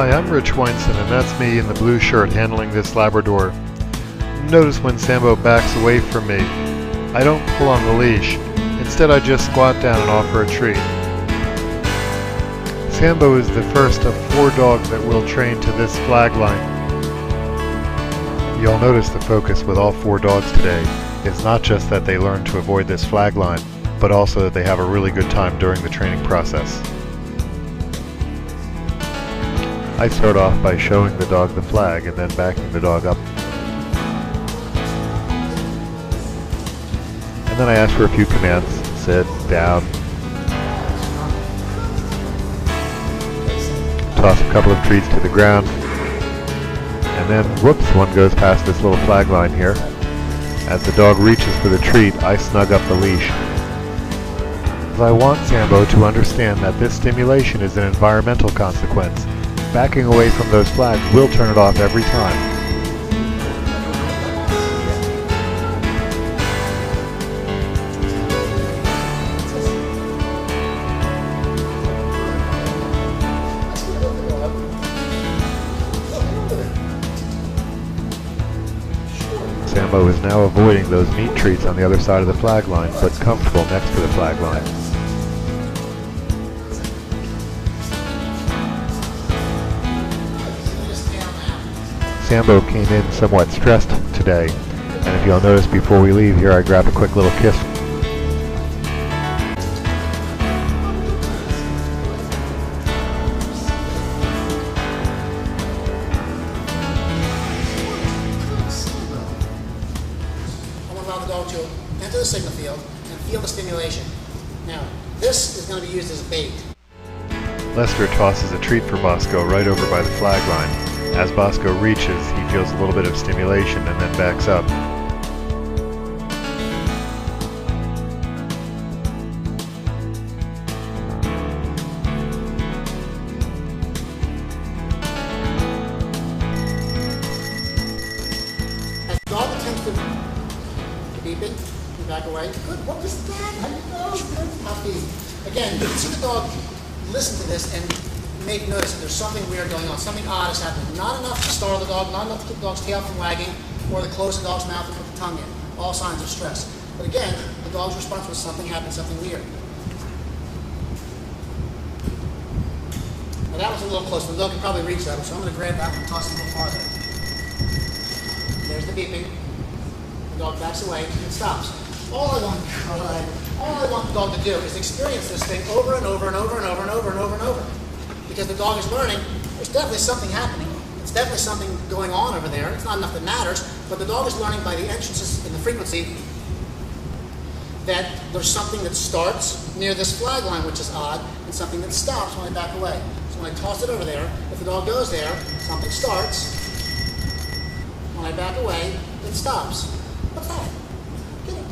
Hi, I'm Rich Weinson, and that's me in the blue shirt handling this Labrador. Notice when Sambo backs away from me, I don't pull on the leash. Instead, I just squat down and offer a treat. Sambo is the first of 4 dogs that we'll train to this flag line. You'll notice the focus with all 4 dogs today is not just that they learn to avoid this flag line, but also that they have a really good time during the training process. I start off by showing the dog the flag and then backing the dog up. And then I ask for a few commands: sit, down, toss a couple of treats to the ground, and then, whoops, one goes past this little flag line here. As the dog reaches for the treat, I snug up the leash. I want Sambo to understand that this stimulation is an environmental consequence. Backing away from those flags will turn it off every time. Sambo is now avoiding those meat treats on the other side of the flag line, but comfortable next to the flag line. Sambo came in somewhat stressed today, and if you'll notice before we leave here, I grab a quick little kiss. I'm going to allow the dog to enter the signal field and feel the stimulation. Now, this is going to be used as a bait. Lester tosses a treat for Bosco right over by the flag line. As Bosco reaches, he feels a little bit of stimulation and then backs up. As the dog attempts to beep it, you back away. Good, what was that? How do you know? Good puppy. Again, you can see the dog listen to this and make notice that there's something weird going on, something odd is happening. Not enough to startle the dog, not enough to keep the dog's tail from wagging, or to close the dog's mouth and put the tongue in. All signs of stress. But again, the dog's response was something happened, something weird. Now that was a little close. The dog can probably reach that, so I'm going to grab that and toss it a little farther. There's the beeping. The dog backs away and stops. All I want the dog to do is experience this thing over and over and over and over and over and over and over. Because the dog is learning, there's definitely something happening. It's definitely something going on over there. It's not enough that matters, but the dog is learning by the entrances in the frequency that there's something that starts near this flag line, which is odd, and something that stops when I back away. So when I toss it over there, if the dog goes there, something starts. When I back away, it stops. What's that? Get it.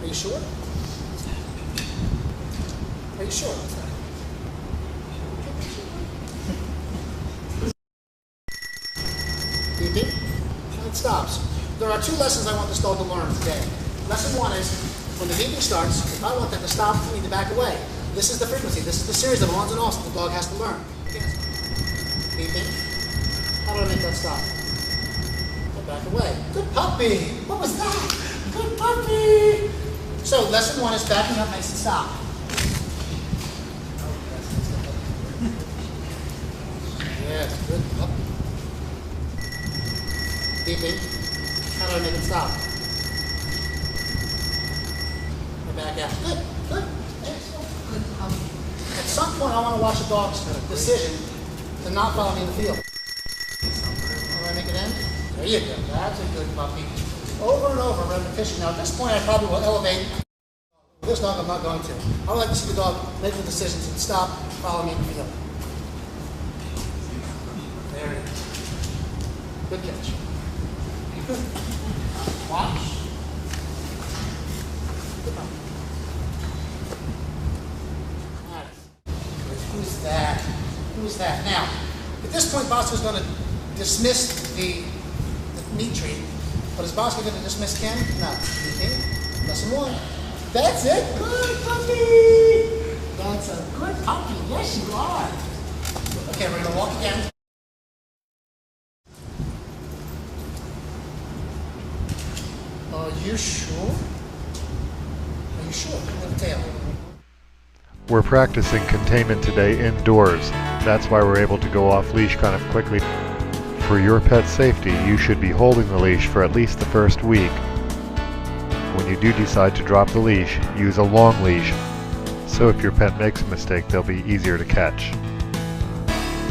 Are you sure? Are you sure? What's that? Beeping, and it stops. There are 2 lessons I want this dog to learn today. Lesson 1 is, when the beeping starts, if I want that to stop, I need to back away. This is the frequency. This is the series of ons and offs that the dog has to learn. Beeping. How do I make that stop? I back away. Good puppy. What was that? Good puppy. So lesson 1 is backing up makes it stop. Yes, good puppy. Beeping. How do I make it stop? I back out. Good, good. Excellent. Good puppy. At some point, I want to watch a dog's decision to not follow me in the field. How do I make it end? There you go. That's a good puppy. Over and over, repetition. Now, at this point, I probably will elevate. This dog, I'm not going to. I would like to see the dog make the decisions and stop, follow me in the field. There it is. Good catch. Watch. Good puppy. All right. Who's that? Who's that? Now, at this point, Bosco's going to dismiss the meat treat. But is Bosco going to dismiss Ken? No. Okay. Lesson 1. That's it. Good puppy. That's a good puppy. Yes, you are. Okay, we're going to walk again. Are you sure? Are you sure? With the tail. We're practicing containment today indoors. That's why we're able to go off leash kind of quickly. For your pet's safety, you should be holding the leash for at least the first week. When you do decide to drop the leash, use a long leash, so if your pet makes a mistake, they'll be easier to catch.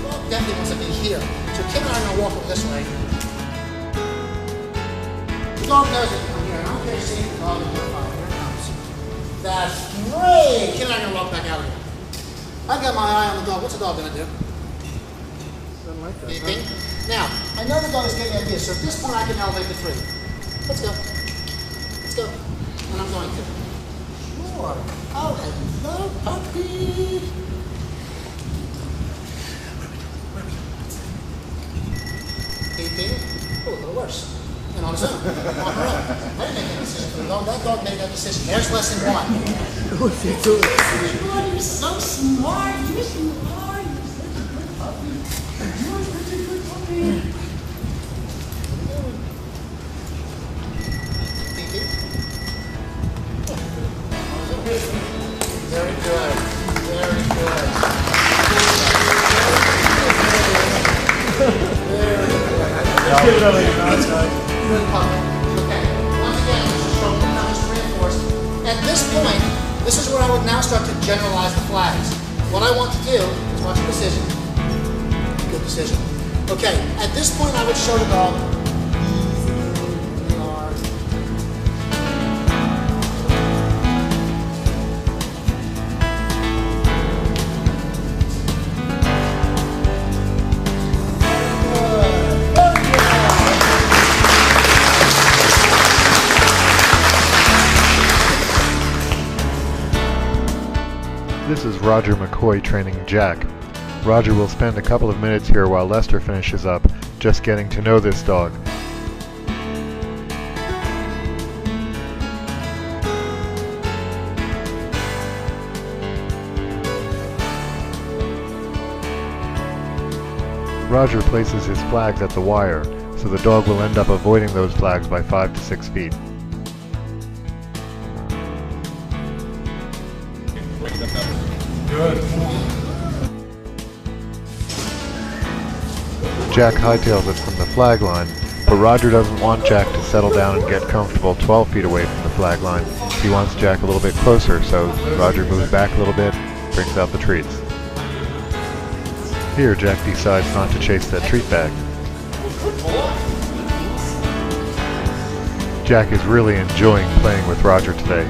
Well, definitely wants to be here. So Kim and I are going to walk over this way. The dog knows it from here. I don't care if you see the dog. Here it comes. That's great. Kim and I are going to walk back out again. I've got my eye on the dog. What's the dog going to do? Doesn't like that. Beeping. Now, I know the dog is getting ideas, so at this point I can elevate the free. Let's go. Let's go. And I'm going to. Sure. Oh, hello, puppy. Beeping. Oh, a little worse. And on his own. On her own. I didn't make that decision for the dog. That dog made that decision. There's lesson one. What's he doing? You're so smart. You're smart. You're such a good puppy. Beeping. Very good. Very good. Let's give it up like a nod, guys. Good puppy. Okay. Once again, this is from the numbers reinforced. At this point, this is where I would now start to generalize the flags. What I want to do is watch the decision. Good decision. Okay. At this point, I would show the dog. This is Roger McCoy training Jack. Roger will spend a couple of minutes here while Lester finishes up, just getting to know this dog. Roger places his flags at the wire, so the dog will end up avoiding those flags by 5 to 6 feet. Good. Jack hightails it from the flag line, but Roger doesn't want Jack to settle down and get comfortable 12 feet away from the flag line. He wants Jack a little bit closer, so Roger moves back a little bit, brings out the treats. Here, Jack decides not to chase that treat bag. Jack is really enjoying playing with Roger today.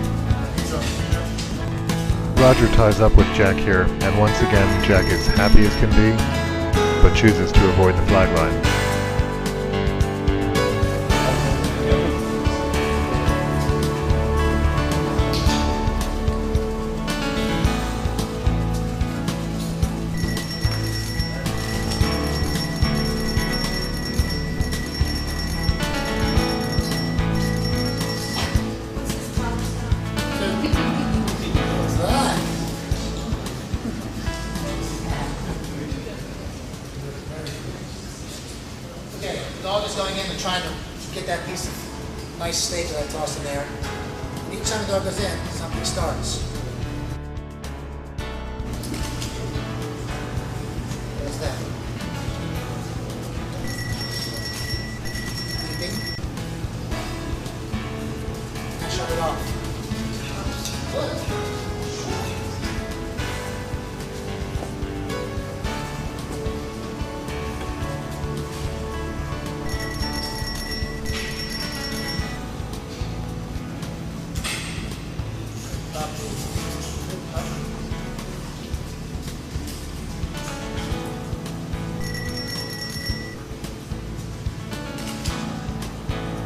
Roger ties up with Jack here, and once again Jack is happy as can be, but chooses to avoid the flag line. The dog is going in and trying to get that piece of nice steak that I tossed in there. And each time the dog goes in, something starts. There's that. Beeping. I shut it off. Good.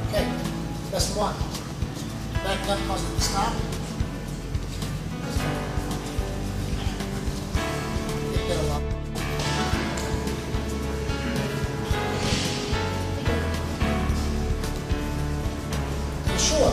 Okay, lesson one. Back left causes it to stop. Get that a lot. You sure?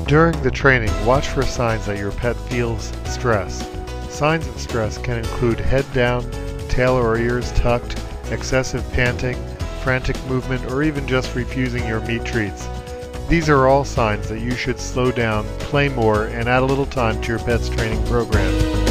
During the training, watch for signs that your pet feels stress. Signs of stress can include head down, tail or ears tucked, excessive panting, frantic movement, or even just refusing your meat treats. These are all signs that you should slow down, play more, and add a little time to your pet's training program.